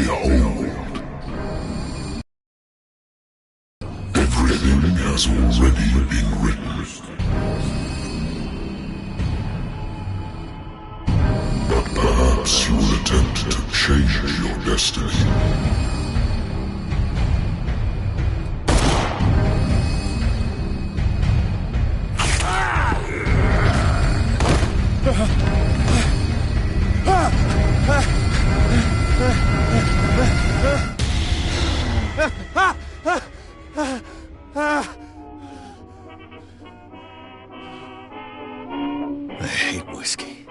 Behold, everything has already been written. But perhaps you will attempt to change your destiny. I hate whiskey.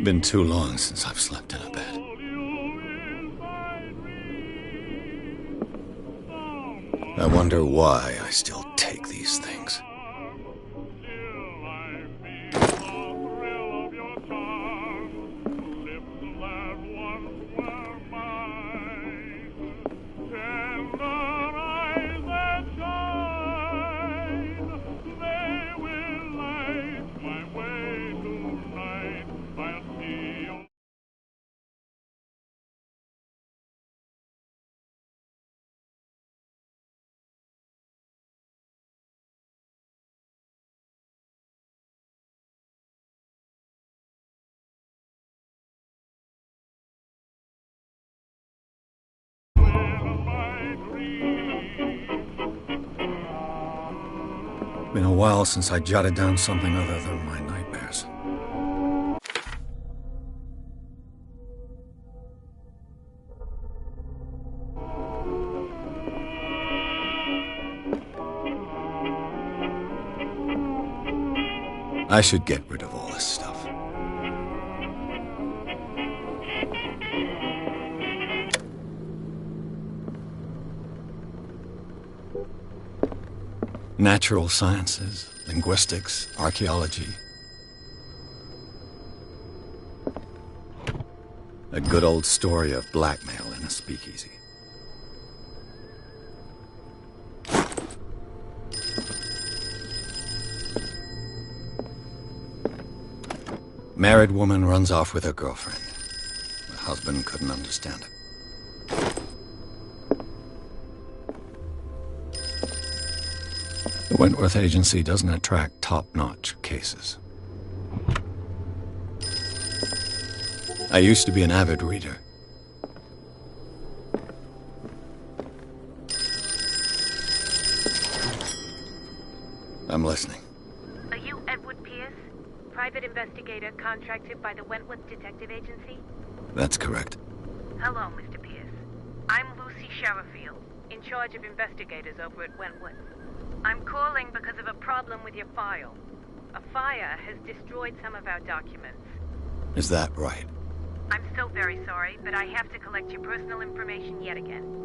Been too long since I've slept in a bed. I wonder why I still take these things. Been a while since I jotted down something other than my nightmares. I should get rid of all this stuff. Natural sciences, linguistics, archaeology. A good old story of blackmail in a speakeasy. Married woman runs off with her girlfriend. The husband couldn't understand it. The Wentworth Agency doesn't attract top-notch cases. I used to be an avid reader. I'm listening. Are you Edward Pierce, private investigator contracted by the Wentworth Detective Agency? That's correct. Hello, Mr. Pierce. I'm Lucy Sherifield, in charge of investigators over at Wentworth. I'm calling because of a problem with your file. A fire has destroyed some of our documents. Is that right? I'm so very sorry, but I have to collect your personal information yet again.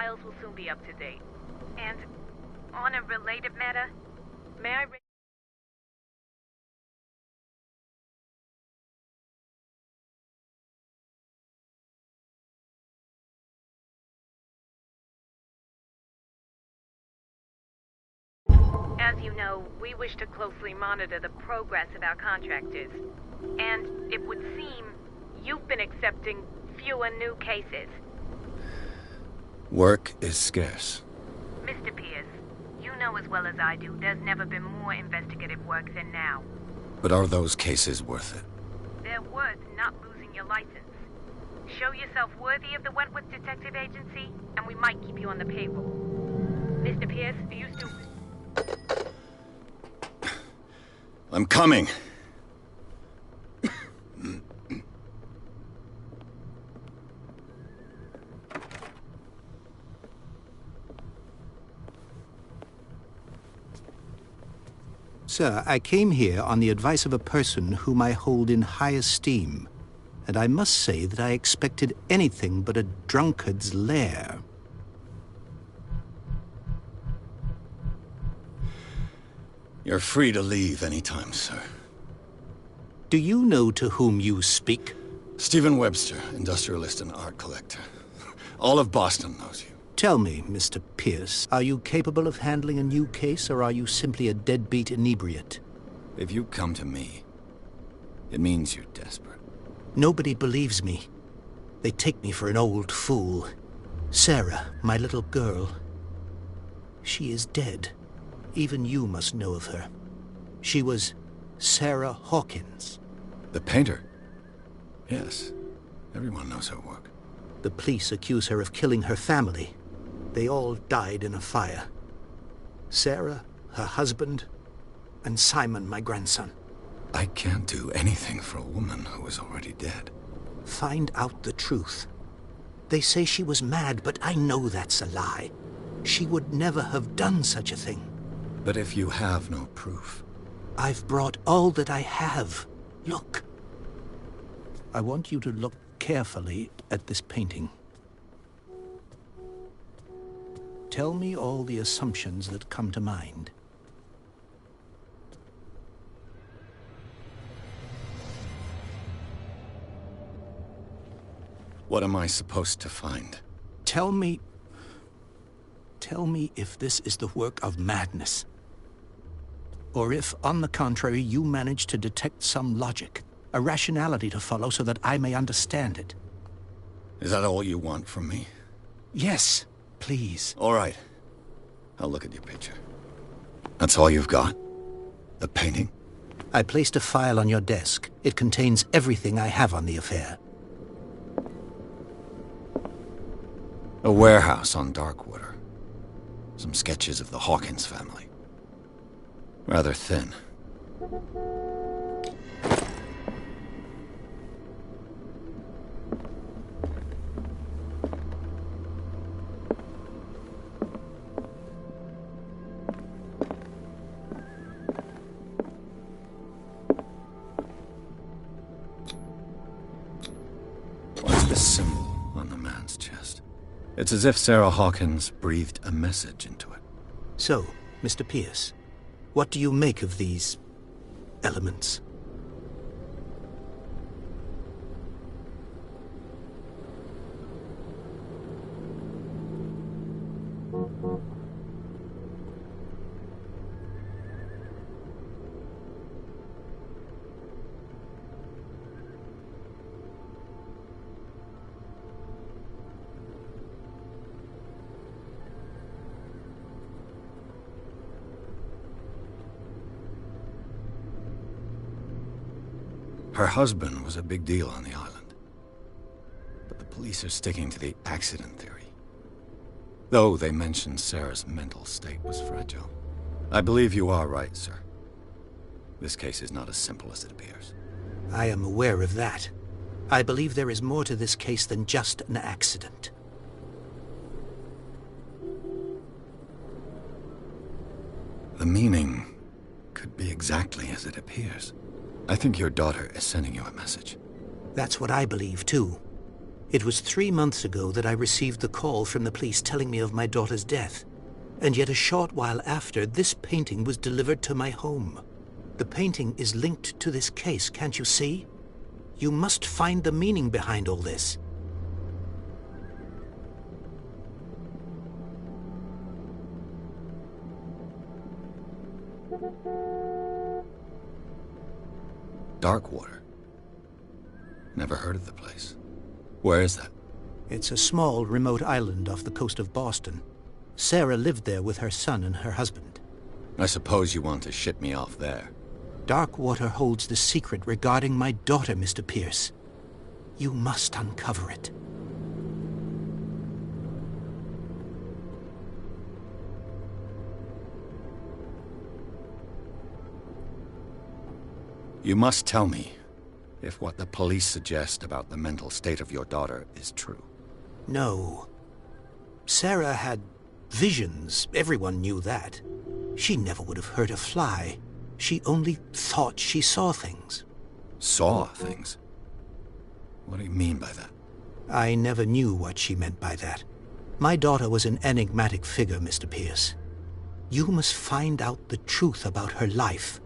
files will soon be up to date. And on a related matter, may I... As you know, we wish to closely monitor the progress of our contractors. And it would seem you've been accepting fewer new cases. Work is scarce. Mr. Pierce, you know as well as I do, there's never been more investigative work than now. But are those cases worth it? They're worth not losing your license. Show yourself worthy of the Wentworth Detective Agency, and we might keep you on the payroll. Mr. Pierce, do you still... I'm coming. Sir, I came here on the advice of a person whom I hold in high esteem, and I must say that I expected anything but a drunkard's lair. You're free to leave anytime, sir. Do you know to whom you speak? Stephen Webster, industrialist and art collector. All of Boston knows you. Tell me, Mr. Pierce, are you capable of handling a new case, or are you simply a deadbeat inebriate? If you come to me, it means you're desperate. Nobody believes me. They take me for an old fool. Sarah, my little girl, she is dead. Even you must know of her. She was Sarah Hawkins. The painter? Yes. Everyone knows her work. The police accuse her of killing her family. They all died in a fire. Sarah, her husband, and Simon, my grandson. I can't do anything for a woman who is already dead. Find out the truth. They say she was mad, but I know that's a lie. She would never have done such a thing. But if you have no proof... I've brought all that I have. Look. I want you to look carefully at this painting. Tell me all the assumptions that come to mind. What am I supposed to find? Tell me if this is the work of madness. Or if, on the contrary, you manage to detect some logic, a rationality to follow so that I may understand it. Is that all you want from me? Yes, please. All right. I'll look at your picture. That's all you've got? The painting? I placed a file on your desk. It contains everything I have on the affair. A warehouse on Darkwater. Some sketches of the Hawkins family. Rather thin. What's this symbol on the man's chest? It's as if Sarah Hawkins breathed a message into it. So, Mr. Pierce, what do you make of these elements? Her husband was a big deal on the island. But the police are sticking to the accident theory. Though they mentioned Sarah's mental state was fragile. I believe you are right, sir. This case is not as simple as it appears. I am aware of that. I believe there is more to this case than just an accident. The meaning could be exactly as it appears. I think your daughter is sending you a message. That's what I believe, too. It was 3 months ago that I received the call from the police telling me of my daughter's death. And yet a short while after, this painting was delivered to my home. The painting is linked to this case, can't you see? You must find the meaning behind all this. Darkwater. Never heard of the place. Where is that? It's a small, remote island off the coast of Boston. Sarah lived there with her son and her husband. I suppose you want to ship me off there. Darkwater holds the secret regarding my daughter, Mr. Pierce. You must uncover it. You must tell me if what the police suggest about the mental state of your daughter is true. No. Sarah had visions. Everyone knew that. She never would have hurt a fly. She only thought she saw things. Saw things? What do you mean by that? I never knew what she meant by that. My daughter was an enigmatic figure, Mr. Pierce. You must find out the truth about her life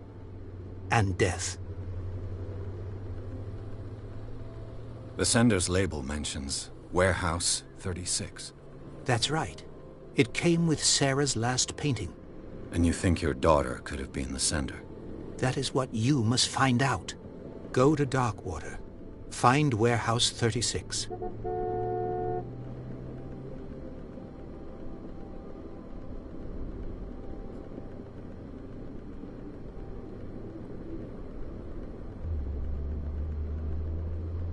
and death. The sender's label mentions Warehouse 36. That's right. It came with Sarah's last painting. And you think your daughter could have been the sender? That is what you must find out. Go to Darkwater. Find Warehouse 36.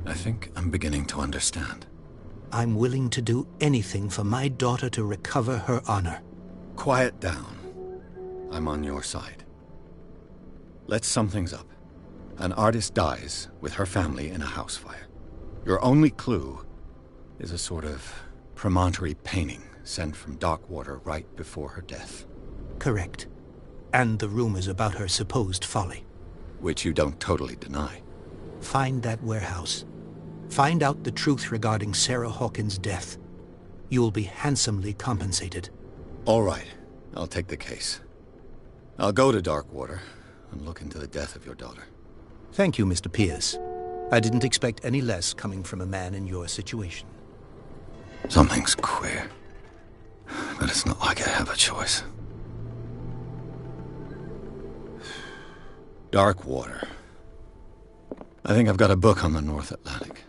I think I'm beginning to understand. I'm willing to do anything for my daughter to recover her honor. Quiet down. I'm on your side. Let's sum things up. An artist dies with her family in a house fire. Your only clue is a sort of promontory painting sent from Darkwater right before her death. Correct. And the rumors about her supposed folly. Which you don't totally deny. Find that warehouse. Find out the truth regarding Sarah Hawkins' death. You'll be handsomely compensated. All right. I'll take the case. I'll go to Darkwater and look into the death of your daughter. Thank you, Mr. Pierce. I didn't expect any less coming from a man in your situation. Something's queer. But it's not like I have a choice. Darkwater. I think I've got a book on the North Atlantic.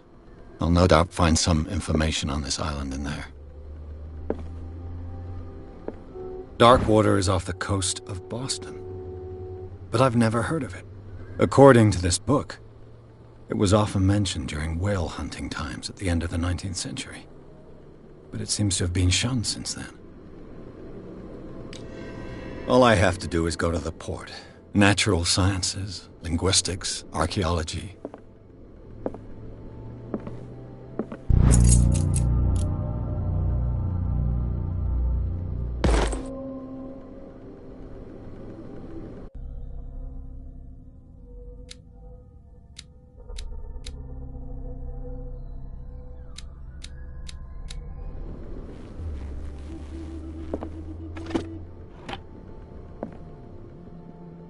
I'll no doubt find some information on this island in there. Darkwater is off the coast of Boston. But I've never heard of it. According to this book, it was often mentioned during whale hunting times at the end of the 19th century. But it seems to have been shunned since then. All I have to do is go to the port. Natural sciences, linguistics, archaeology.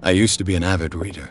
I used to be an avid reader.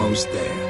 almost there.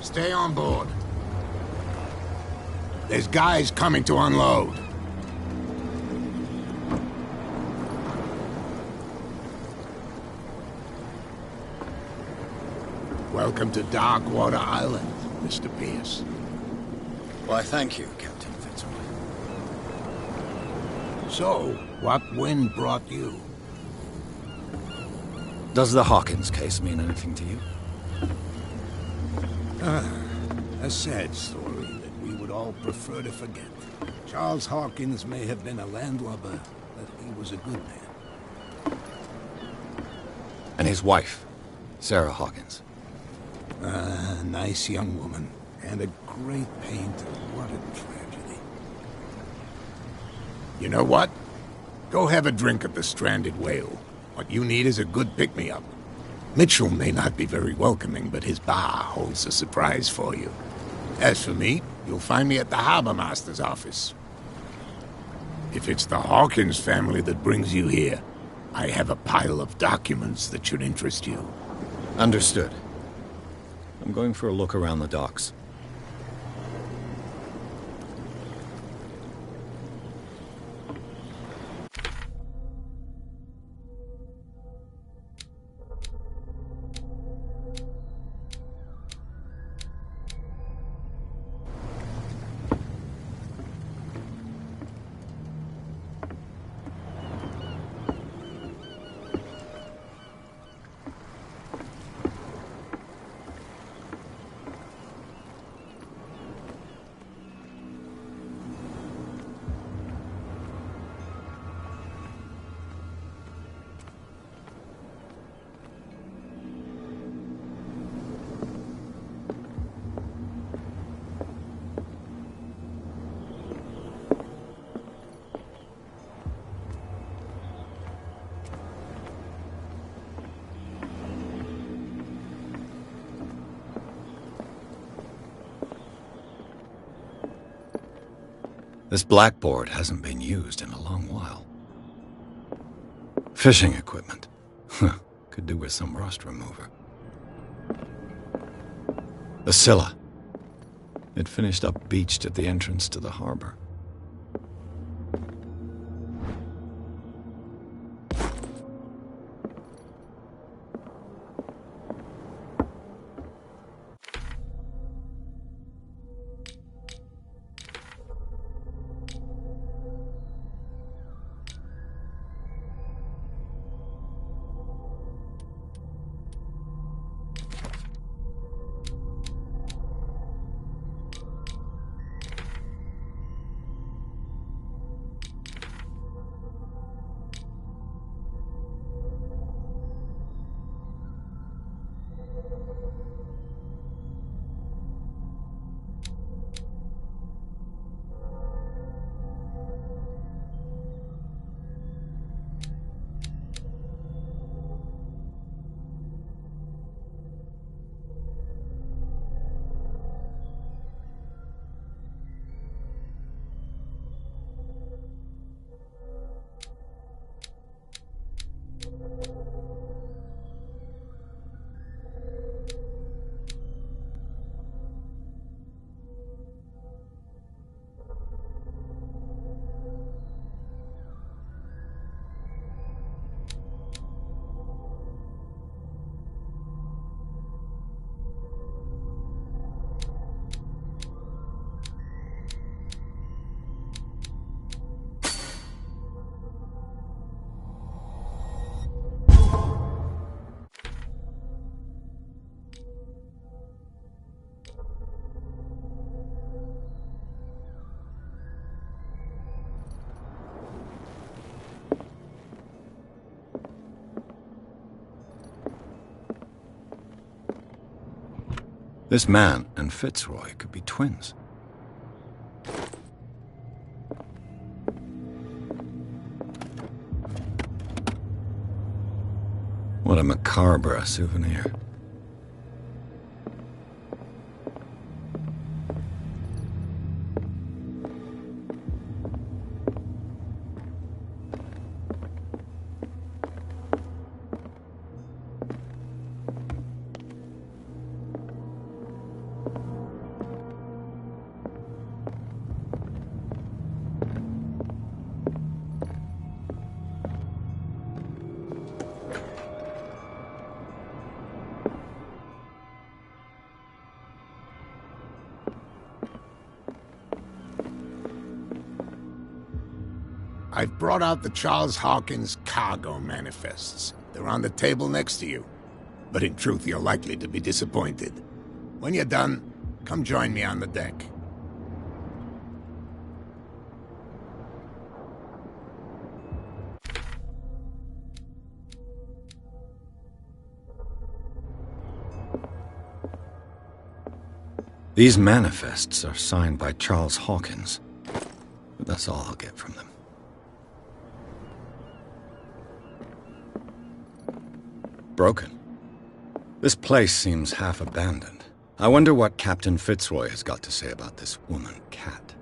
Stay on board. There's guys coming to unload. Welcome to Darkwater Island, Mr. Pierce. Why, thank you, Captain Fitzroy. So, what wind brought you? Does the Hawkins case mean anything to you? A sad story that we would all prefer to forget. Charles Hawkins may have been a landlubber, but he was a good man. And his wife, Sarah Hawkins. A nice young woman, and a great painter. What a tragedy. You know what? Go have a drink at the Stranded Whale. What you need is a good pick-me-up. Mitchell may not be very welcoming, but his bar holds a surprise for you. As for me, you'll find me at the Harbor Master's office. If it's the Hawkins family that brings you here, I have a pile of documents that should interest you. Understood. I'm going for a look around the docks. This blackboard hasn't been used in a long while. Fishing equipment. Could do with some rust remover. The Scylla. It finished up beached at the entrance to the harbor. This man and Fitzroy could be twins. What a macabre souvenir. I've brought out the Charles Hawkins cargo manifests. They're on the table next to you. But in truth, you're likely to be disappointed. When you're done, come join me on the deck. These manifests are signed by Charles Hawkins, but that's all I'll get from them. Broken. This place seems half abandoned. I wonder what Captain Fitzroy has got to say about this woman, Cat.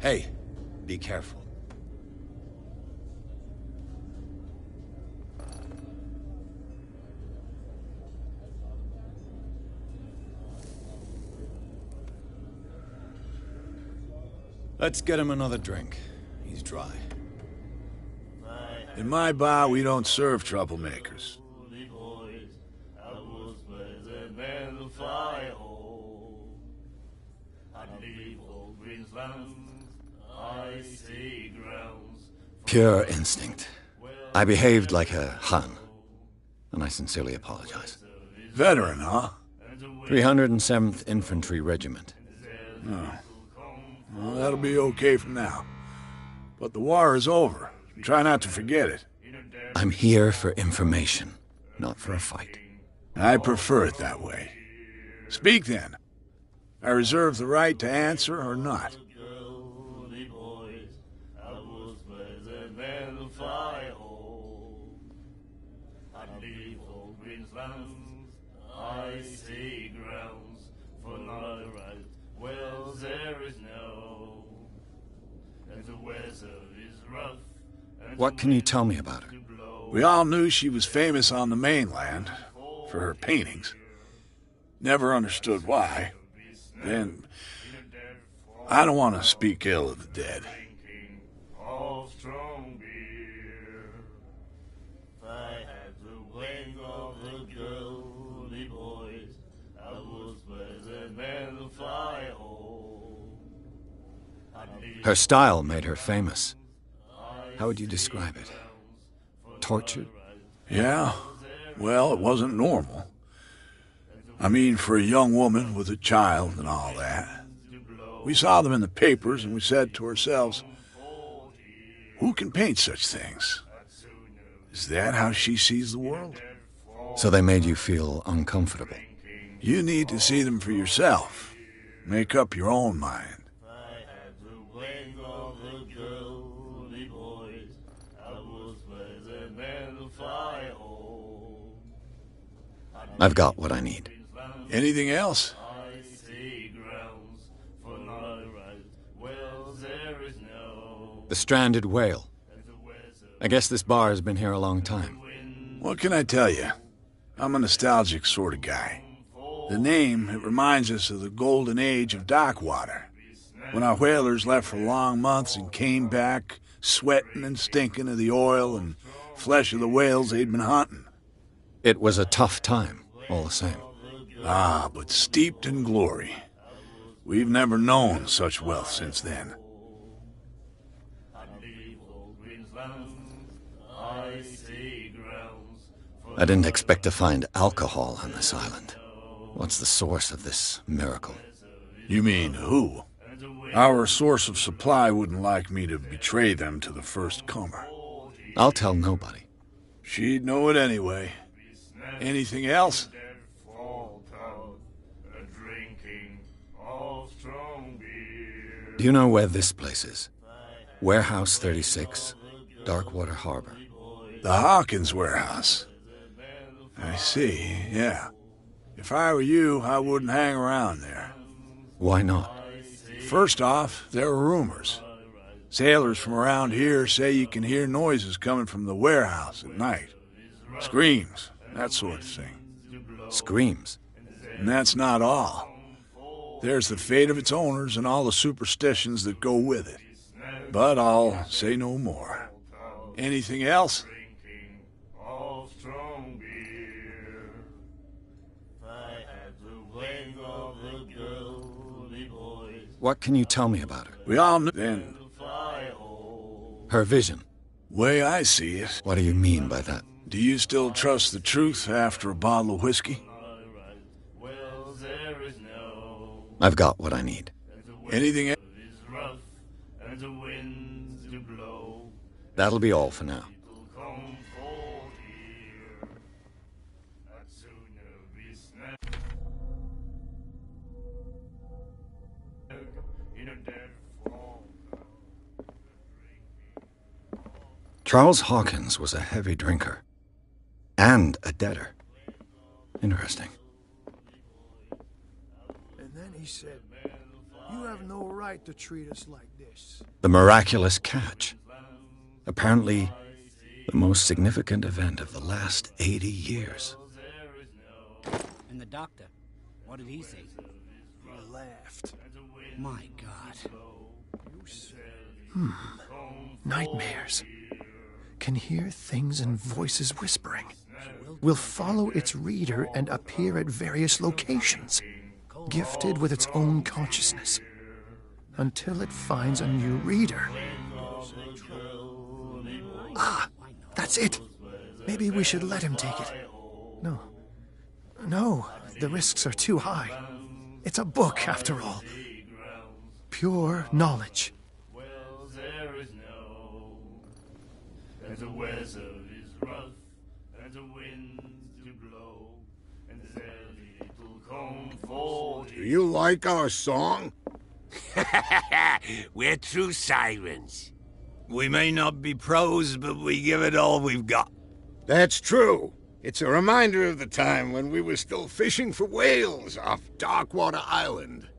Hey, be careful. Let's get him another drink. He's dry. In my bar, we don't serve troublemakers. Pure instinct. I behaved like a Hun, and I sincerely apologize. Veteran, huh? 307th Infantry Regiment. Oh. Well, that'll be okay for now. But the war is over. Try not to forget it. I'm here for information, not for a fight. I prefer it that way. Speak then. I reserve the right to answer or not. What can you tell me about her? We all knew she was famous on the mainland for her paintings. Never understood why. Then, I don't want to speak ill of the dead. Her style made her famous. How would you describe it? Tortured? Yeah, well, it wasn't normal. I mean, for a young woman with a child and all that. We saw them in the papers and we said to ourselves, Who can paint such things? Is that how she sees the world? So they made you feel uncomfortable. You need to see them for yourself. Make up your own mind. I've got what I need. Anything else? The stranded whale. I guess this bar has been here a long time. What can I tell you? I'm a nostalgic sort of guy. The name, it reminds us of the golden age of dock water, when our whalers left for long months and came back sweating and stinking of the oil and flesh of the whales they'd been hunting. It was a tough time, all the same. Ah, but steeped in glory. We've never known such wealth since then. I didn't expect to find alcohol on this island. What's the source of this miracle? You mean who? Our source of supply wouldn't like me to betray them to the first comer. I'll tell nobody. She'd know it anyway. Anything else? Do you know where this place is? Warehouse 36, Darkwater Harbor. The Hawkins warehouse. I see, yeah. If I were you, I wouldn't hang around there. Why not? First off, there are rumors. Sailors from around here say you can hear noises coming from the warehouse at night. Screams, that sort of thing. Screams? And that's not all. There's the fate of its owners and all the superstitions that go with it. But I'll say no more. Anything else? What can you tell me about her? We all knew then. Her vision. Way I see it. What do you mean by that? Do you still trust the truth after a bottle of whiskey? I've got what I need. Anything else? That'll be all for now. Charles Hawkins was a heavy drinker. And a debtor. Interesting. And then he said, "You have no right to treat us like this." The miraculous catch. Apparently, the most significant event of the last 80 years. And the doctor, what did he say? He laughed. My God. Nightmares. Can hear things and voices whispering. Will follow its reader and appear at various locations, gifted with its own consciousness, until it finds a new reader. Ah, that's it. Maybe we should let him take it. No, the risks are too high. It's a book, after all. Pure knowledge. And the weather is rough, and the winds do blow, and there's little comfort. Do you like our song? We're true sirens. We may not be pros, but we give it all we've got. That's true. It's a reminder of the time when we were still fishing for whales off Darkwater Island.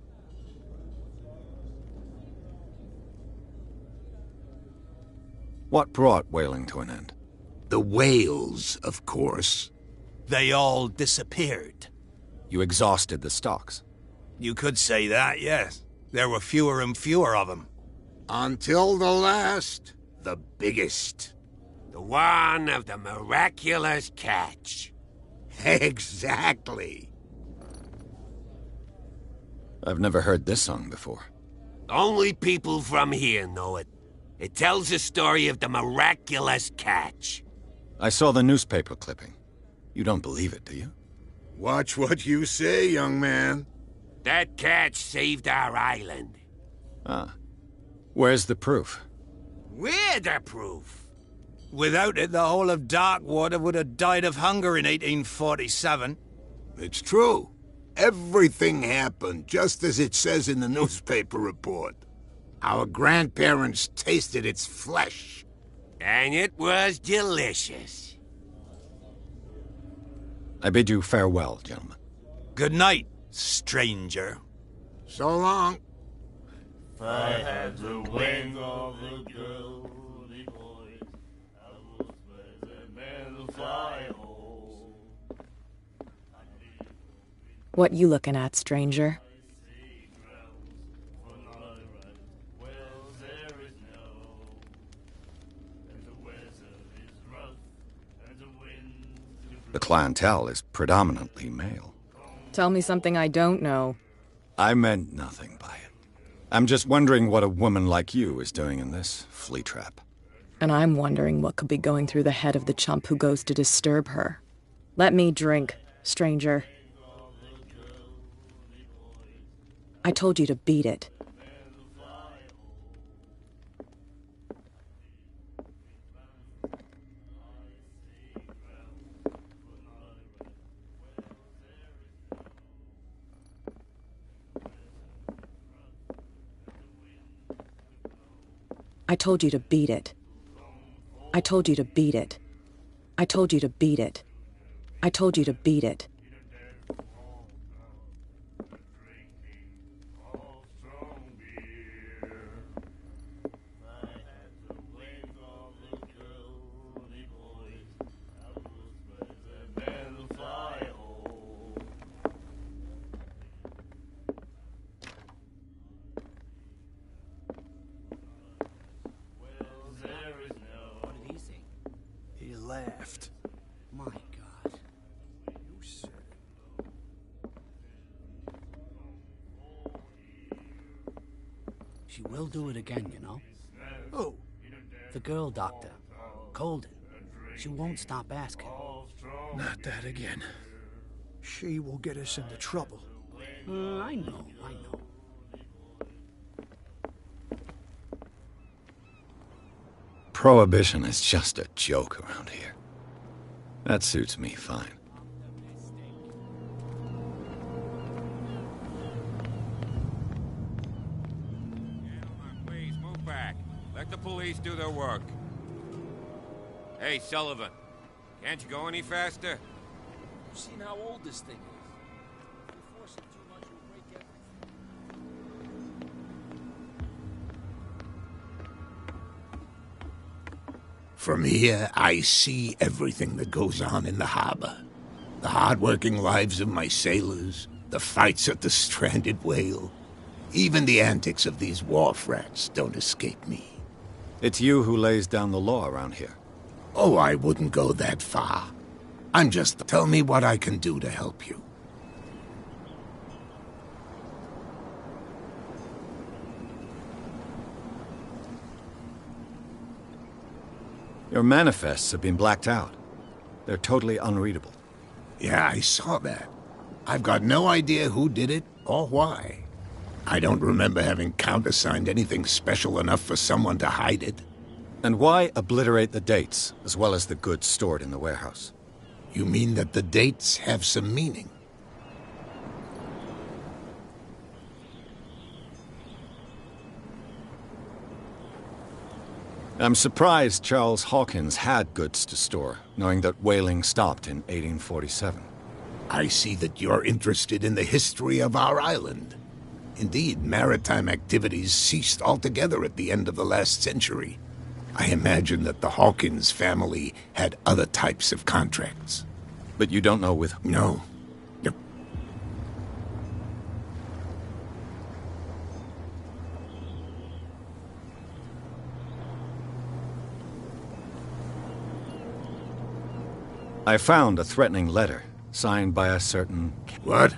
What brought whaling to an end? The whales, of course. They all disappeared. You exhausted the stocks. You could say that, yes. There were fewer and fewer of them. Until the last, the biggest. The one of the miraculous catch. Exactly. I've never heard this song before. Only people from here know it. It tells the story of the miraculous catch. I saw the newspaper clipping. You don't believe it, do you? Watch what you say, young man. That catch saved our island. Ah. Where's the proof? We're the proof. Without it, the whole of Darkwater would have died of hunger in 1847. It's true. Everything happened just as it says in the newspaper report. Our grandparents tasted its flesh. And it was delicious. I bid you farewell, gentlemen. Good night, stranger. So long. If I had the wing of a girl, the boys, I would spread the man to fly home. What you looking at, stranger? The clientele is predominantly male. Tell me something I don't know. I meant nothing by it. I'm just wondering what a woman like you is doing in this flea trap. And I'm wondering what could be going through the head of the chump who goes to disturb her. Let me drink, stranger. I told you to beat it. I told you to beat it. I told you to beat it. I told you to beat it. I told you to beat it. What did he say? He laughed. My God. You said it. She will do it again, you know? Oh, The girl doctor. Colden. She won't stop asking. not that again. She will get us into trouble. I know. Prohibition is just a joke around here. That suits me fine. Gentlemen, please move back. Let the police do their work. Hey, Sullivan. Can't you go any faster? You've seen how old this thing is. If you force it too much, you'll break everything. From here, I see everything that goes on in the harbor. The hard-working lives of my sailors, the fights at the stranded whale. Even the antics of these wharf rats don't escape me. It's you who lays down the law around here. Oh, I wouldn't go that far. I'm just... Tell me what I can do to help you. Your manifests have been blacked out. They're totally unreadable. Yeah, I saw that. I've got no idea who did it or why. I don't remember having countersigned anything special enough for someone to hide it. And why obliterate the dates, as well as the goods stored in the warehouse? You mean that the dates have some meaning? I'm surprised Charles Hawkins had goods to store, knowing that whaling stopped in 1847. I see that you're interested in the history of our island. Indeed, maritime activities ceased altogether at the end of the last century. I imagine that the Hawkins family had other types of contracts. But you don't know with... No. Yep. I found a threatening letter, signed by a certain... What?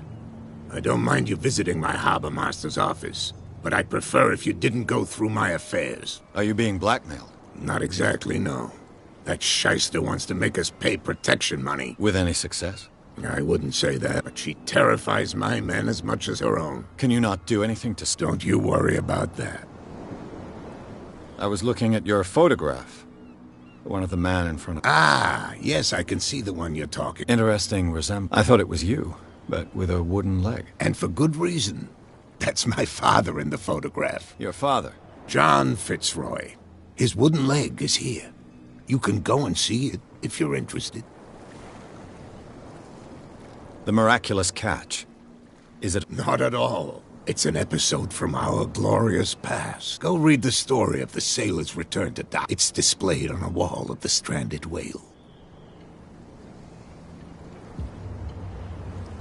I don't mind you visiting my harbor master's office, but I'd prefer if you didn't go through my affairs. Are you being blackmailed? Not exactly, no. That shyster wants to make us pay protection money. With any success? I wouldn't say that, but she terrifies my men as much as her own. Can you not do anything to stop? Don't you worry about that. I was looking at your photograph. One of the man in front of... Ah, yes, I can see the one you're talking. Interesting resemblance. I thought it was you, but with a wooden leg. And for good reason. That's my father in the photograph. Your father? John Fitzroy. His wooden leg is here. You can go and see it, if you're interested. The miraculous catch. Is it... Not at all. It's an episode from our glorious past. Go read the story of the sailor's return to dock. It's displayed on a wall of the stranded whale.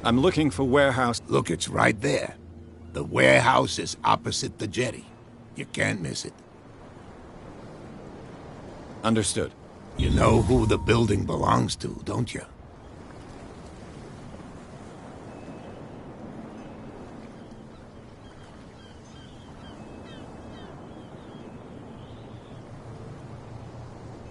I'm looking for warehouse... Look, it's right there. The warehouse is opposite the jetty. You can't miss it. Understood. You know who the building belongs to, don't you?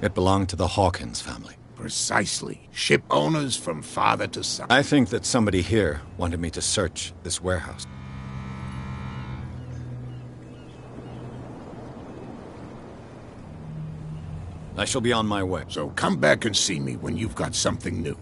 It belonged to the Hawkins family. Precisely. Ship owners from father to son. I think that somebody here wanted me to search this warehouse. I shall be on my way. So come back and see me when you've got something new.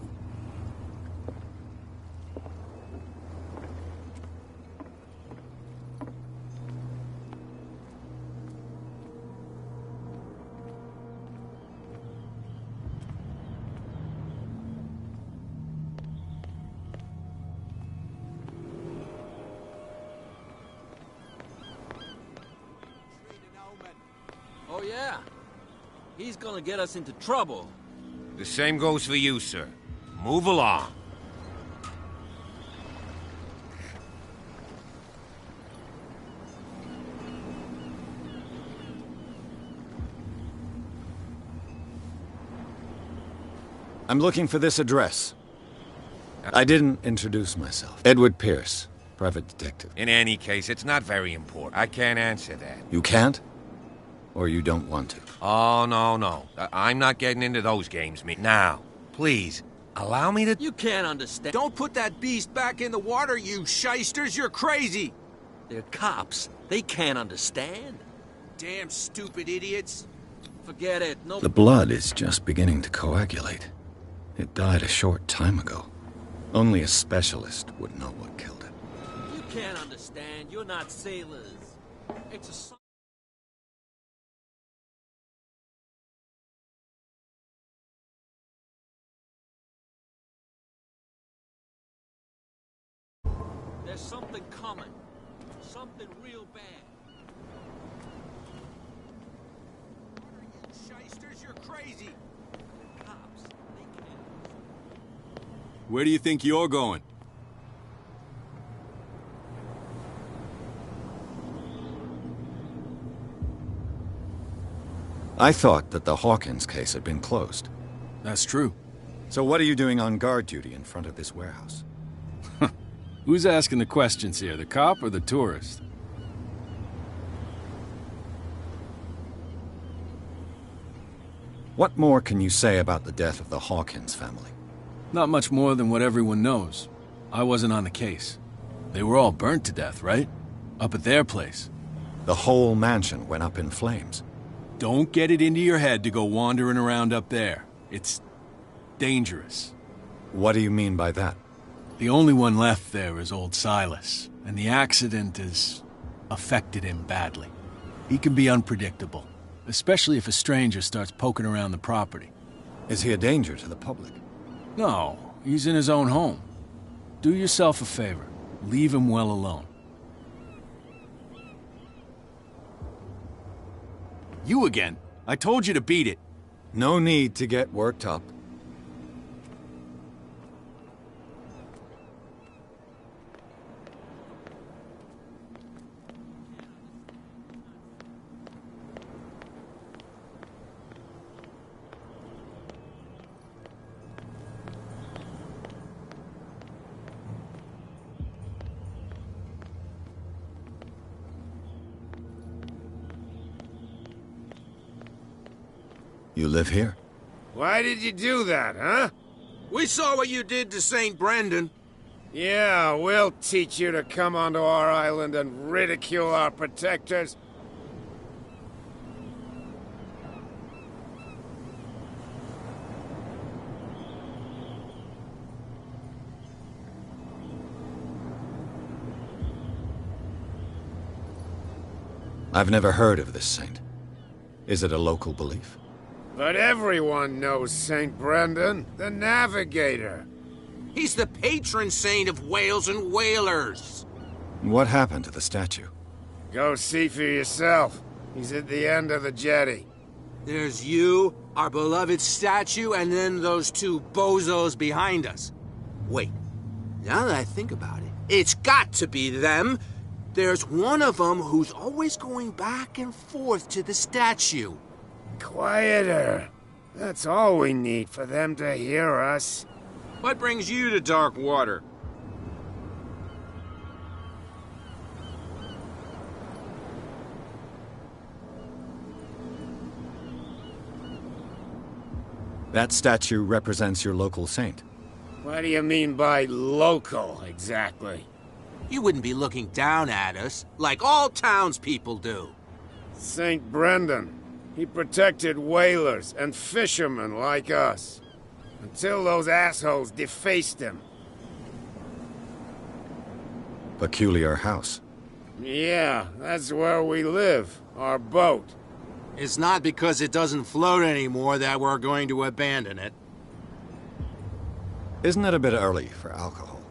Oh, yeah? He's gonna get us into trouble. The same goes for you, sir. Move along. I'm looking for this address. I didn't introduce myself. Edward Pierce, private detective. In any case, it's not very important. I can't answer that. You can't? Or you don't want to? Oh, no. I'm not getting into those games, me. Now, please, allow me to... You can't understand. Don't put that beast back in the water, you shysters. You're crazy. They're cops. They can't understand. Damn stupid idiots. Forget it. No. The blood is just beginning to coagulate. It died a short time ago. Only a specialist would know what killed it. You can't understand. You're not sailors. It's a... There's something coming. Something real bad. What are you shysters? You're crazy. The cops, they can't. Where do you think you're going? I thought that the Hawkins case had been closed. That's true. So what are you doing on guard duty in front of this warehouse? Who's asking the questions here, the cop or the tourist? What more can you say about the death of the Hawkins family? Not much more than what everyone knows. I wasn't on the case. They were all burnt to death, right? Up at their place. The whole mansion went up in flames. Don't get it into your head to go wandering around up there. It's dangerous. What do you mean by that? The only one left there is old Silas, and the accident has affected him badly. He can be unpredictable, especially if a stranger starts poking around the property. Is he a danger to the public? No, he's in his own home. Do yourself a favor. Leave him well alone. You again. I told you to beat it. No need to get worked up. You live here? Why did you do that, huh? We saw what you did to St. Brendan. Yeah, we'll teach you to come onto our island and ridicule our protectors. I've never heard of this saint. Is it a local belief? But everyone knows St. Brendan, the Navigator. He's the patron saint of whales and whalers. What happened to the statue? Go see for yourself. He's at the end of the jetty. There's you, our beloved statue, and then those two bozos behind us. Wait, now that I think about it, it's got to be them. There's one of them who's always going back and forth to the statue. Quieter. That's all we need for them to hear us. What brings you to dark water? That statue represents your local saint. What do you mean by local, exactly? You wouldn't be looking down at us, like all townspeople do. St. Brendan. He protected whalers and fishermen like us. Until those assholes defaced him. Peculiar house. Yeah, that's where we live. Our boat. It's not because it doesn't float anymore that we're going to abandon it. Isn't it a bit early for alcohol?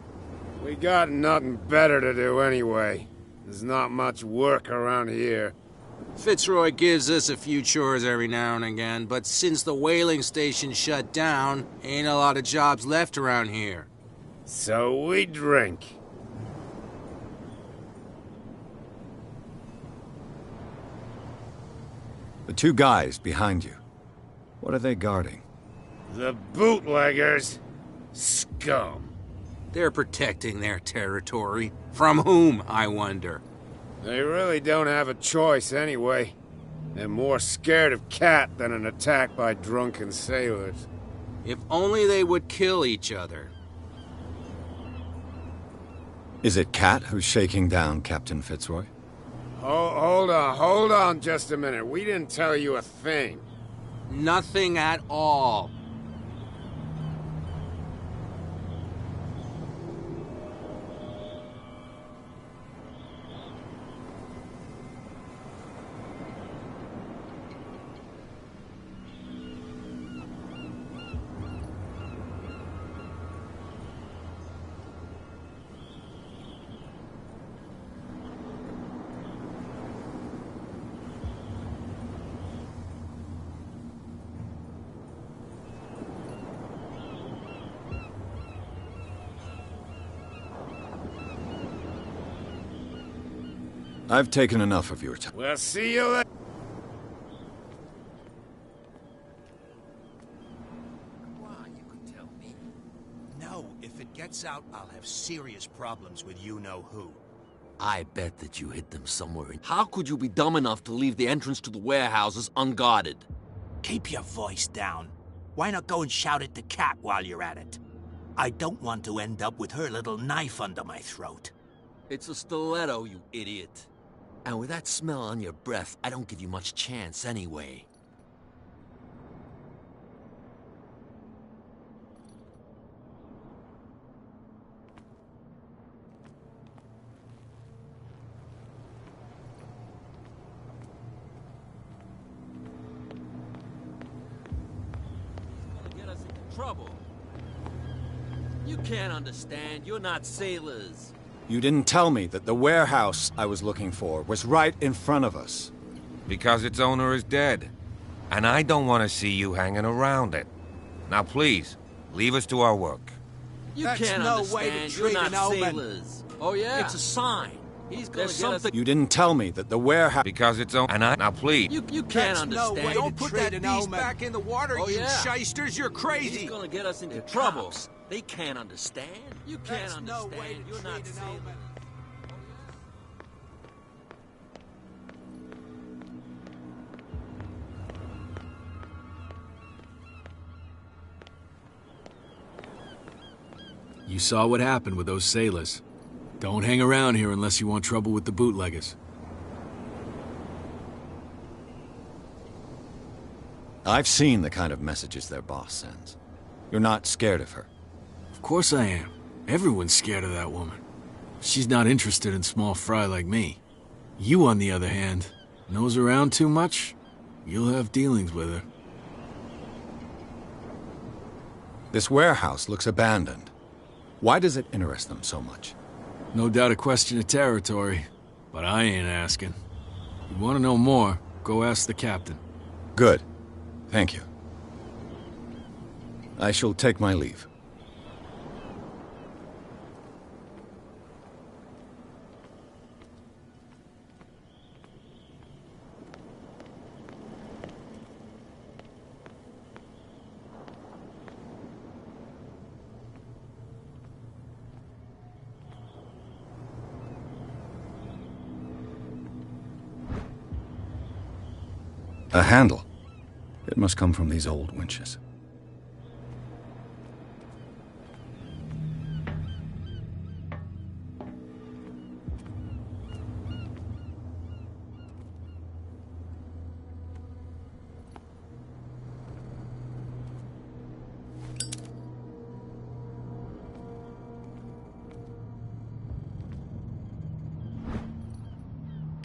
We got nothing better to do anyway. There's not much work around here. Fitzroy gives us a few chores every now and again, but since the whaling station shut down, ain't a lot of jobs left around here. So we drink. The two guys behind you. What are they guarding? The bootleggers. Scum. They're protecting their territory. From whom, I wonder? They really don't have a choice anyway. They're more scared of Cat than an attack by drunken sailors. If only they would kill each other. Is it Cat who's shaking down Captain Fitzroy? Hold on just a minute. We didn't tell you a thing. Nothing at all. I've taken enough of your time. We'll see you later. No, if it gets out, I'll have serious problems with you-know-who. I bet that you hid them somewhere. How could you be dumb enough to leave the entrance to the warehouses unguarded? Keep your voice down. Why not go and shout at the cat while you're at it? I don't want to end up with her little knife under my throat. It's a stiletto, you idiot. And with that smell on your breath, I don't give you much chance anyway. Get us into trouble. You can't understand. You're not sailors. You didn't tell me that the warehouse I was looking for was right in front of us. Because its owner is dead. And I don't want to see you hanging around it. Now please, leave us to our work. You That's can't no understand. way to You're treat not an omen. sailors. Oh yeah? It's a sign. He's gonna There's get us... something- You didn't tell me that the warehouse... Because its owner... And I... Now please. You can't That's understand. no way Don't to put treat that an beast omen. back in the water, Oh, you yeah. shysters! You're crazy! He's gonna get us into trouble. They can't understand. You can't That's no understand. way to You're treat not an sailors. omen. You saw what happened with those sailors. Don't hang around here unless you want trouble with the bootleggers. I've seen the kind of messages their boss sends. You're not scared of her. Of course I am. Everyone's scared of that woman. She's not interested in small fry like me. You, on the other hand, Nose around too much, you'll have dealings with her. This warehouse looks abandoned. Why does it interest them so much? No doubt a question of territory, but I ain't asking. You want to know more, go ask the captain. Good. Thank you. I shall take my leave. A handle. It must come from these old winches.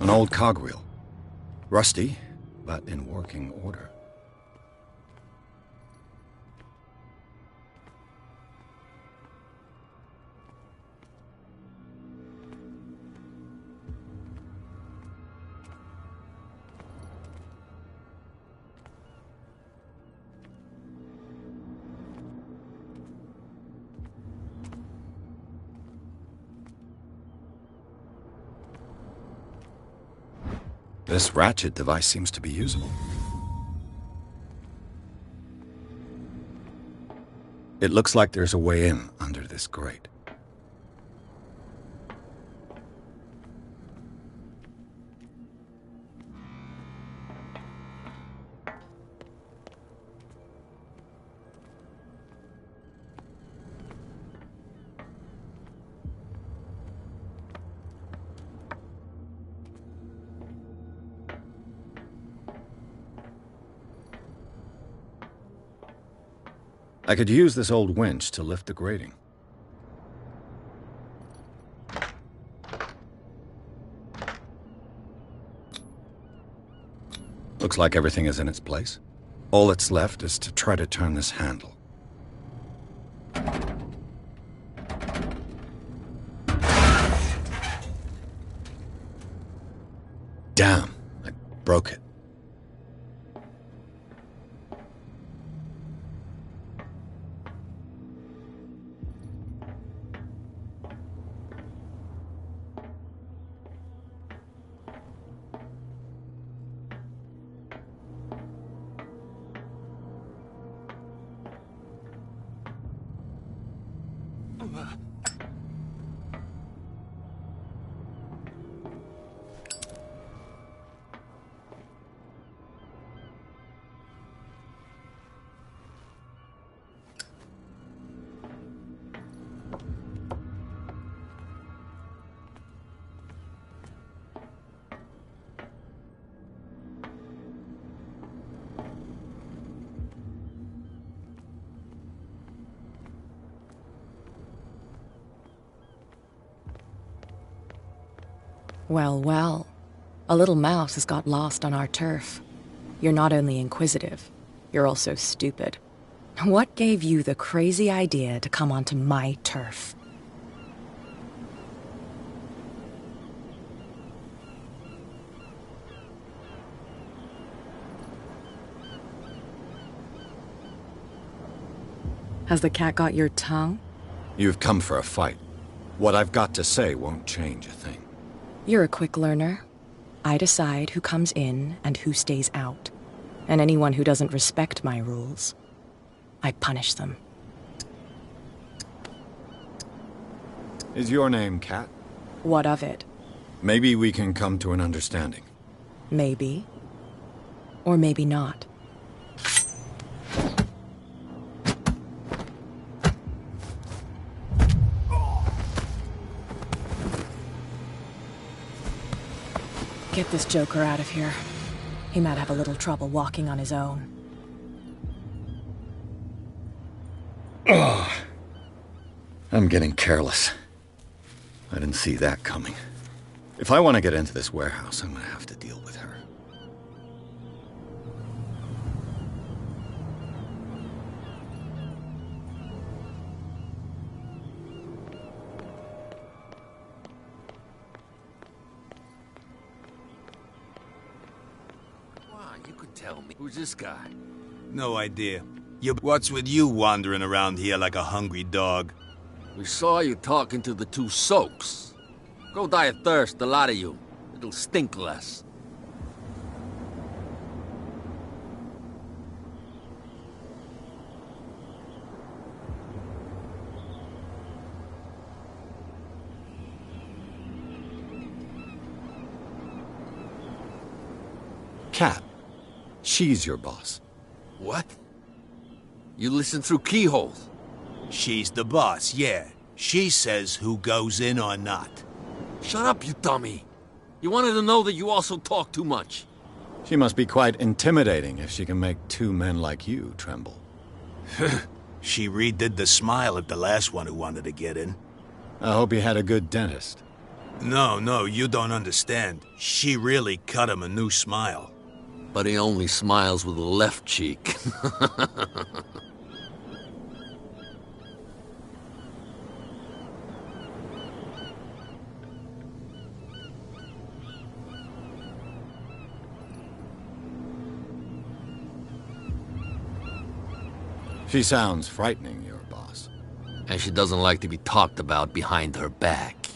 An old cogwheel. Rusty, but in working order. This ratchet device seems to be usable. It looks like there's a way in under this grate. I could use this old winch to lift the grating. Looks like everything is in its place. All that's left is to try to turn this handle. Damn, I broke it. Well, well. A little mouse has got lost on our turf. You're not only inquisitive, you're also stupid. What gave you the crazy idea to come onto my turf? Has the cat got your tongue? You've come for a fight. What I've got to say won't change a thing. You're a quick learner. I decide who comes in and who stays out. And anyone who doesn't respect my rules, I punish them. Is your name Cat? What of it? Maybe we can come to an understanding. Maybe. Or maybe not. Get this joker out of here. He might have a little trouble walking on his own. Oh, I'm getting careless. I didn't see that coming. If I want to get into this warehouse, I'm going to have to deal with her. tell me. Who's this guy? No idea. What's with you wandering around here like a hungry dog? We saw you talking to the two soaks. Go die of thirst, the lot of you. It'll stink less. Cat. She's your boss. What? You listen through keyholes? She's the boss, yeah. She says who goes in or not. Shut up, you dummy. You wanted to know that you also talk too much. She must be quite intimidating if she can make two men like you tremble. She redid the smile at the last one who wanted to get in. I hope he had a good dentist. No, you don't understand. She really cut him a new smile. But he only smiles with the left cheek. She sounds frightening, your boss. And she doesn't like to be talked about behind her back.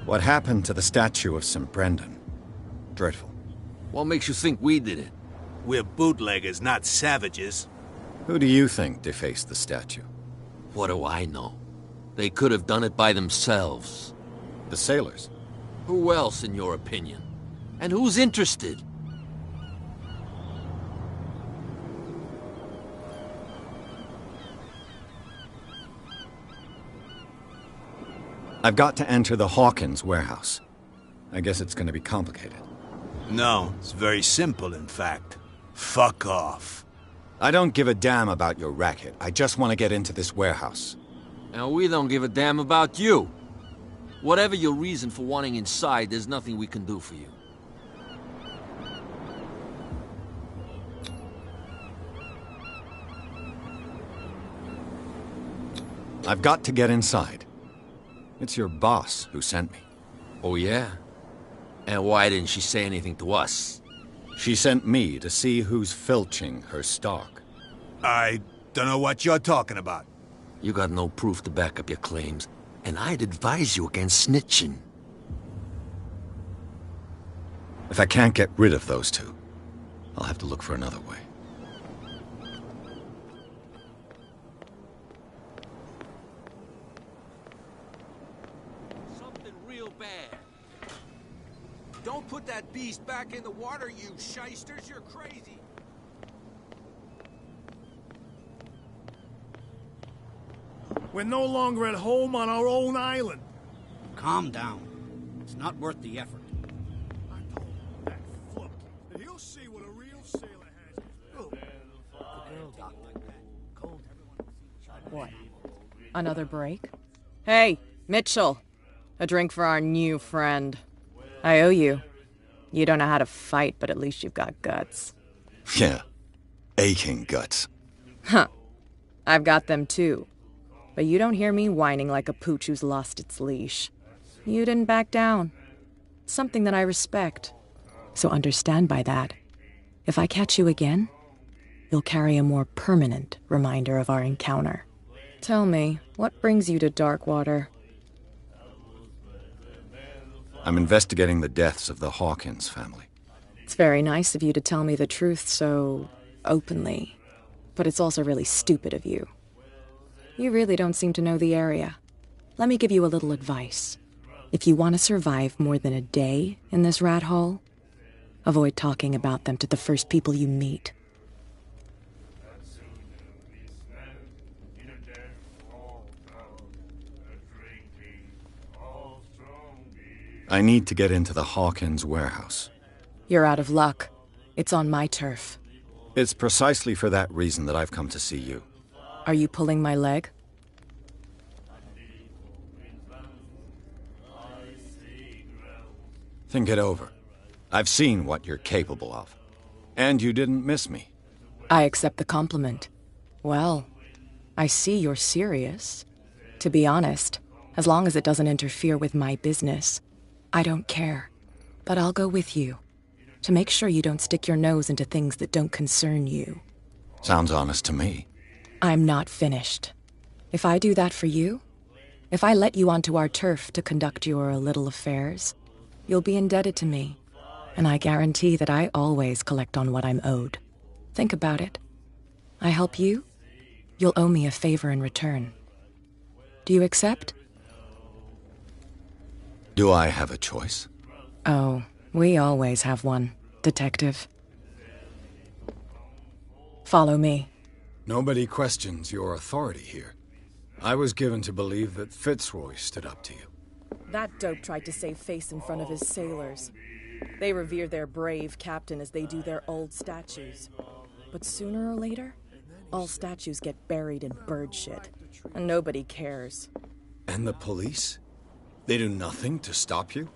What happened to the statue of St. Brendan? Dreadful. What makes you think we did it? We're bootleggers, not savages. Who do you think defaced the statue? What do I know? They could have done it by themselves. The sailors? Who else, in your opinion? And who's interested? I've got to enter the Hawkins warehouse. I guess it's going to be complicated. No, it's very simple, in fact. Fuck off. I don't give a damn about your racket. I just want to get into this warehouse. And we don't give a damn about you. Whatever your reason for wanting inside, there's nothing we can do for you. I've got to get inside. It's your boss who sent me. Oh, yeah? And why didn't she say anything to us? She sent me to see who's filching her stock. I don't know what you're talking about. You got no proof to back up your claims, and I'd advise you against snitching. If I can't get rid of those two, I'll have to look for another way. Something real bad. Don't put that beast back in the water, you shysters. You're crazy. We're no longer at home on our own island. Calm down. It's not worth the effort. He'll see what a real sailor has. The girl doctor. Cold. What? Another break? Hey, Mitchell. A drink for our new friend. I owe you. You don't know how to fight, but at least you've got guts. Yeah. Aching guts. Huh. I've got them too. But you don't hear me whining like a pooch who's lost its leash. You didn't back down. Something that I respect. So understand by that, if I catch you again, you'll carry a more permanent reminder of our encounter. Tell me, what brings you to Darkwater? I'm investigating the deaths of the Hawkins family. It's very nice of you to tell me the truth so openly, but it's also really stupid of you. You really don't seem to know the area. Let me give you a little advice. If you want to survive more than a day in this rat hole, avoid talking about them to the first people you meet. I need to get into the Hawkins warehouse. You're out of luck. It's on my turf. It's precisely for that reason that I've come to see you. Are you pulling my leg? Think it over. I've seen what you're capable of. And you didn't miss me. I accept the compliment. Well, I see you're serious. To be honest, as long as it doesn't interfere with my business, I don't care. But I'll go with you. to make sure you don't stick your nose into things that don't concern you. Sounds honest to me. I'm not finished. If I do that for you, if I let you onto our turf to conduct your little affairs, you'll be indebted to me, and I guarantee that I always collect on what I'm owed. Think about it. I help you, you'll owe me a favor in return. Do you accept? Do I have a choice? Oh, we always have one, Detective. Follow me. Nobody questions your authority here. I was given to believe that Fitzroy stood up to you. That dope tried to save face in front of his sailors. They revere their brave captain as they do their old statues. But sooner or later, all statues get buried in bird shit, and nobody cares. And the police? They do nothing to stop you?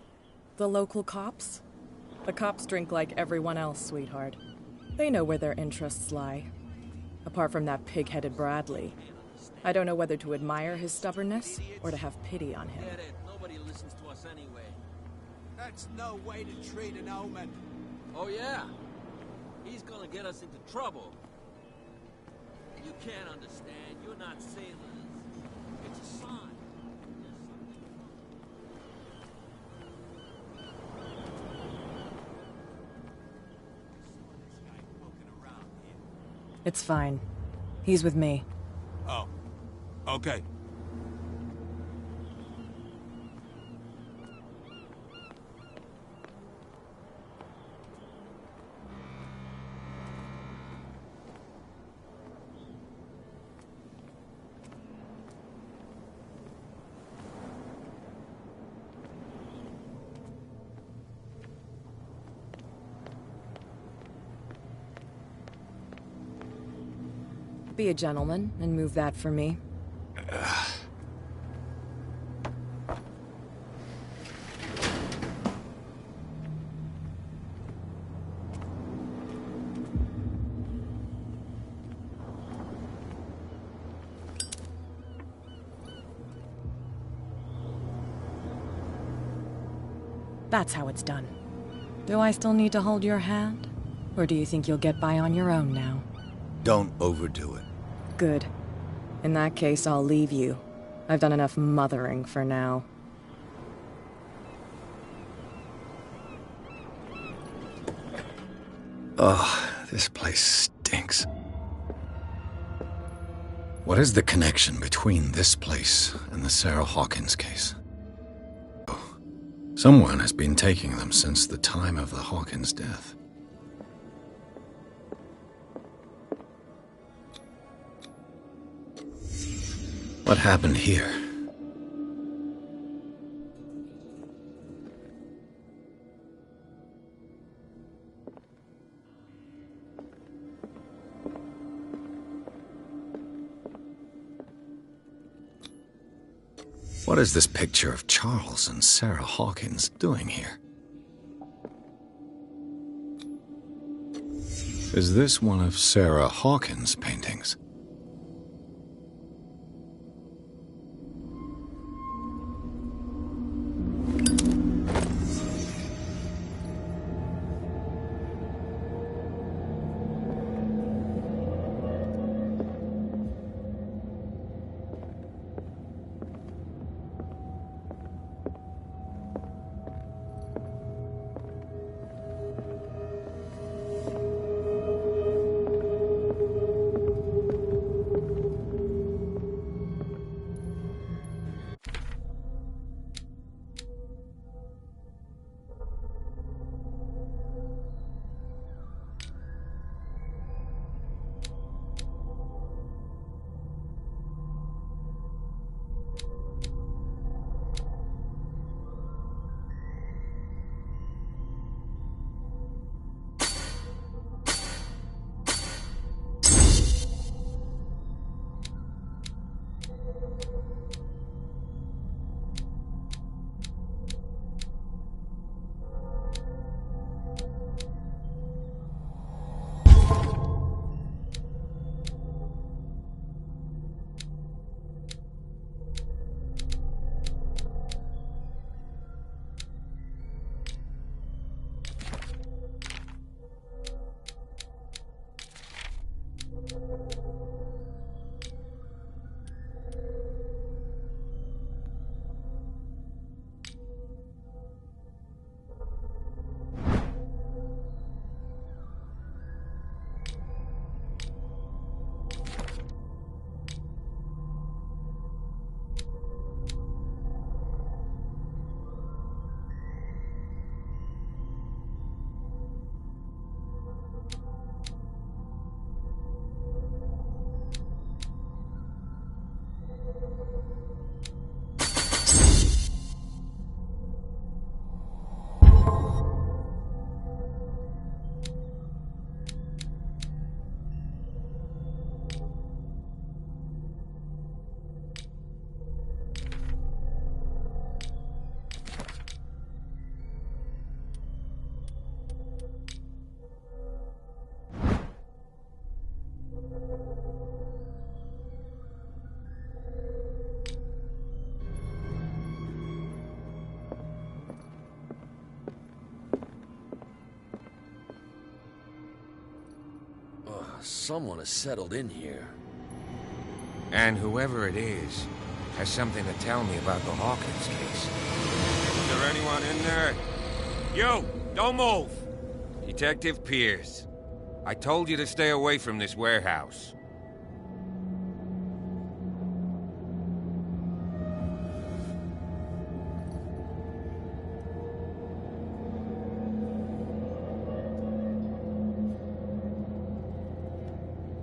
The local cops? The cops drink like everyone else, sweetheart. They know where their interests lie. Apart from that pig-headed Bradley. I don't know whether to admire his stubbornness or to have pity on him. Nobody listens to us anyway. That's no way to treat an omen. Oh, yeah? He's gonna get us into trouble. You can't understand. You're not sailors. It's a sign. It's fine. He's with me. Oh. Okay. Be a gentleman and move that for me. That's how it's done. Do I still need to hold your hand? Or do you think you'll get by on your own now? Don't overdo it. Good. In that case, I'll leave you. I've done enough mothering for now. Ugh, this place stinks. What is the connection between this place and the Sarah Hawkins case? Oh, someone has been taking them since the time of the Hawkins death. What happened here? What is this picture of Charles and Sarah Hawkins doing here? Is this one of Sarah Hawkins' paintings? Someone has settled in here. And whoever it is has something to tell me about the Hawkins case. Is there anyone in there? You! Don't move! Detective Pierce. I told you to stay away from this warehouse.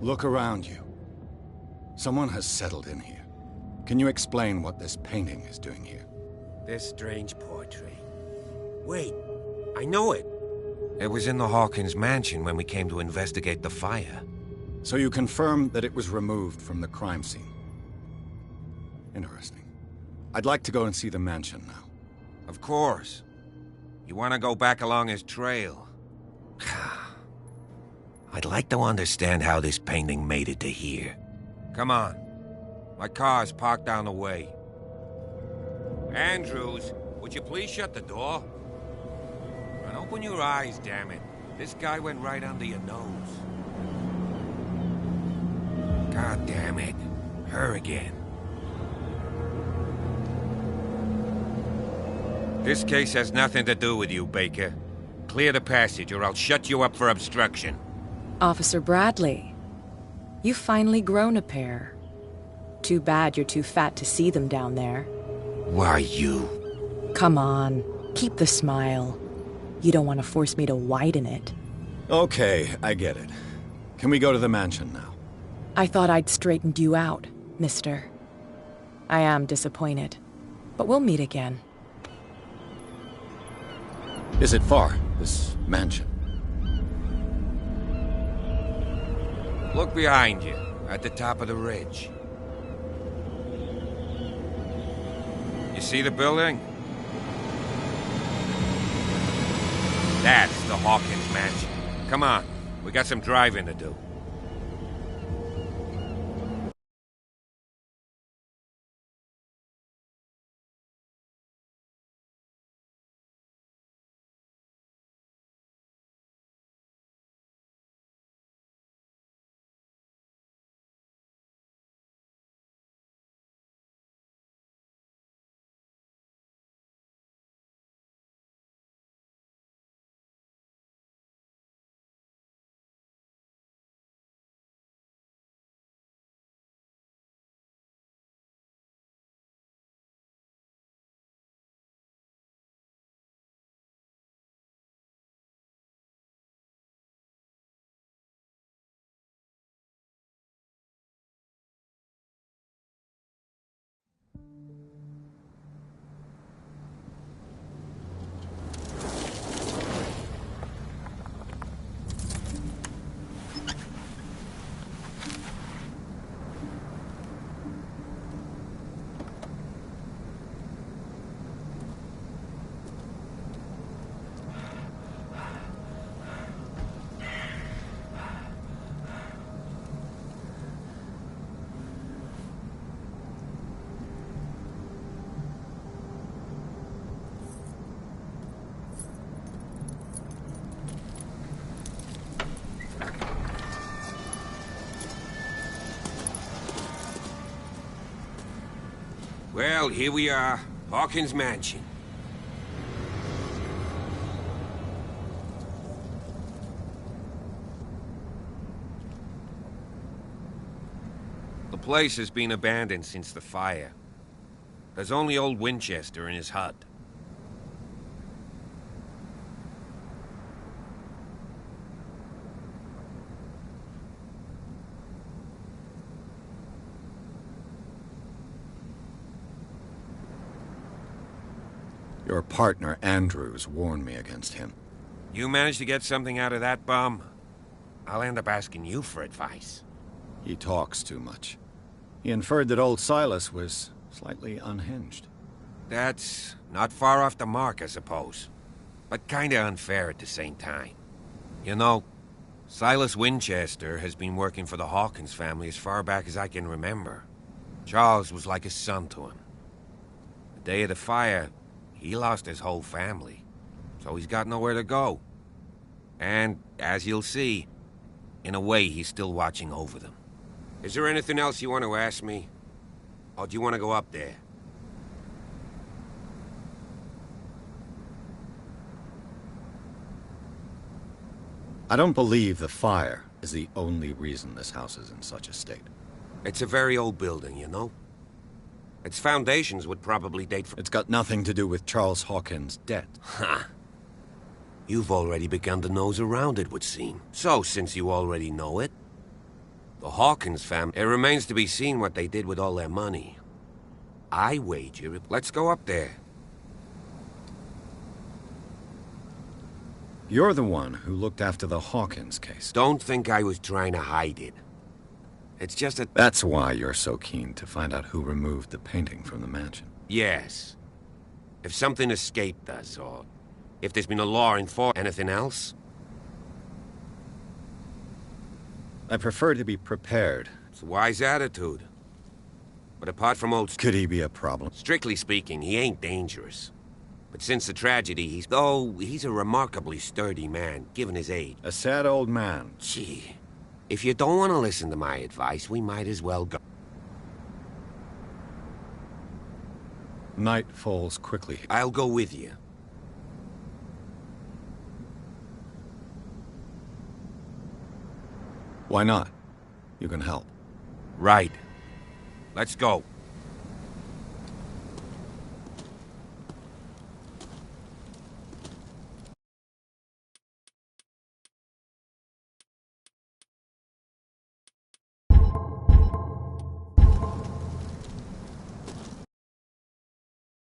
Look around you. Someone has settled in here. Can you explain what this painting is doing here? This strange portrait. Wait, I know it. It was in the Hawkins mansion when we came to investigate the fire. So you confirm that it was removed from the crime scene. Interesting. I'd like to go and see the mansion now. Of course. You want to go back along his trail? I'd like to understand how this painting made it to here. Come on. My car's parked down the way. Andrews, would you please shut the door? And open your eyes, damn it. This guy went right under your nose. God damn it. Her again. This case has nothing to do with you, Baker. Clear the passage or I'll shut you up for obstruction. Officer Bradley, you've finally grown a pair. Too bad you're too fat to see them down there. Why you? Come on, keep the smile. You don't want to force me to widen it. Okay, I get it. Can we go to the mansion now? I thought I'd straightened you out, mister. I am disappointed, but we'll meet again. Is it far, this mansion? Look behind you, at the top of the ridge. You see the building? That's the Hawkins mansion. Come on, we got some driving to do. Well, here we are. Hawkins Mansion. The place has been abandoned since the fire. There's only old Winchester in his hut. Your partner, Andrews, warned me against him. You managed to get something out of that bum? I'll end up asking you for advice. He talks too much. He inferred that old Silas was slightly unhinged. That's not far off the mark, I suppose. But kinda unfair at the same time. You know, Silas Winchester has been working for the Hawkins family as far back as I can remember. Charles was like a son to him. The day of the fire, he lost his whole family, so he's got nowhere to go. And, as you'll see, In a way, he's still watching over them. Is there anything else you want to ask me? Or do you want to go up there? I don't believe the fire is the only reason this house is in such a state. It's a very old building, you know? Its foundations would probably date from... It's got nothing to do with Charles Hawkins' death. Ha! You've already begun to nose around, it would seem. So, since you already know it, the Hawkins family, it remains to be seen what they did with all their money. I wager it. Let's go up there. You're the one who looked after the Hawkins case. Don't think I was trying to hide it. It's just that... That's why you're so keen to find out who removed the painting from the mansion. Yes. If something escaped us, or if there's been a law enforced, anything else? I prefer to be prepared. It's a wise attitude. But apart from old... Could he be a problem? Strictly speaking, he ain't dangerous. But since the tragedy, he's a remarkably sturdy man, given his age. A sad old man. Gee, if you don't want to listen to my advice, we might as well go. Night falls quickly. I'll go with you. Why not? You can help. Right. Let's go.